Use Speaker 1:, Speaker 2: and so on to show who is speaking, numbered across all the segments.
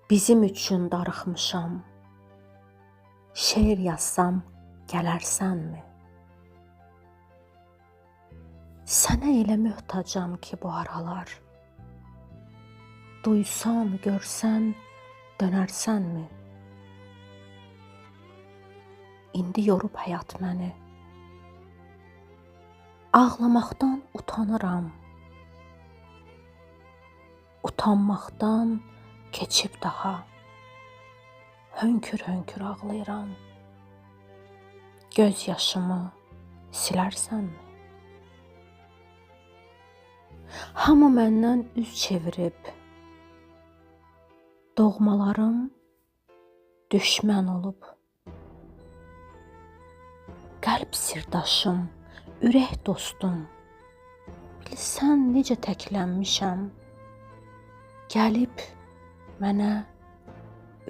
Speaker 1: Bizim üçün darıxmışam. Şeir yazsam gələrsənmi? Sənə elə möhtacam ki bu aralar. Duysan, görsən, dönərsənmi? İndi yorub həyat məni. Ağlamaqdan utanıram. Utanmaqdan keçib daha. Hönkür-hönkür ağlayıram. Göz yaşımı silərsənmi? Hamı məndən üz çevirib. Doğmalarım düşmən olub. Qəlb sirdaşım, ürək dostum. Bilsən necə təklənmişəm. Gəlib mənə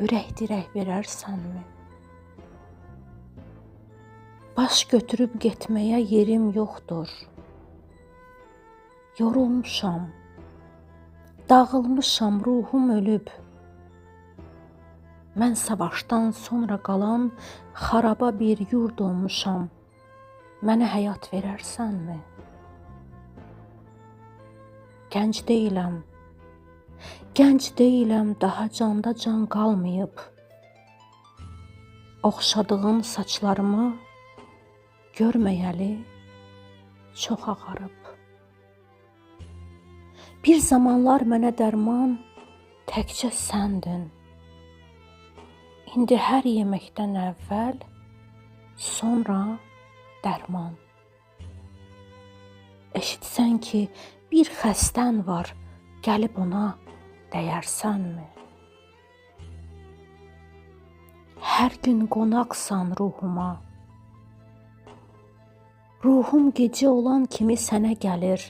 Speaker 1: ürək dirək verərsənmi? Baş götürüb getməyə yerim yoxdur. Yorulmuşam, dağılmışam, ruhum ölüb. Mən savaşdan sonra qalan xaraba bir yurd olmuşam. Mənə həyat verərsənmi? Gənc deyiləm, daha canda can qalmayıb. Oxşadığım saçlarımı görməyəli çox ağarıb. Bir zamanlar mənə dərman təkcə səndin. İndi hər yeməkdən əvvəl, sonra dərman. Eşitsən ki, bir xəstən var, gəlib ona dəyərsənmi? Hər gün qonaqsan ruhuma. Ruhum gecə olan kimi sənə gəlir.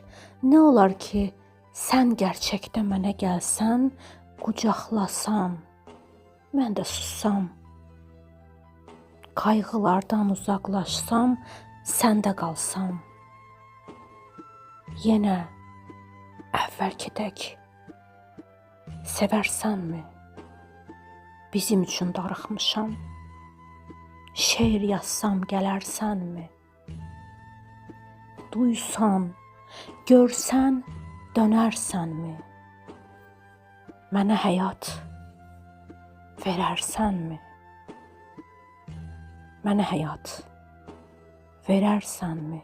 Speaker 1: Nə olar ki, sən gerçəkdə mənə gəlsən, qucaqlasan, mən də sussam. Qayğılardan uzaqlaşsam, səndə qalsam. Yenə əvvəlki tək sevərsənmi? Bizim üçün darıxmışam. Şeir yazsam gələrsənmi? Duysan, görsən, dönərsənmi? Mənə həyat verərsənmi? Mənə həyat verərsənmi?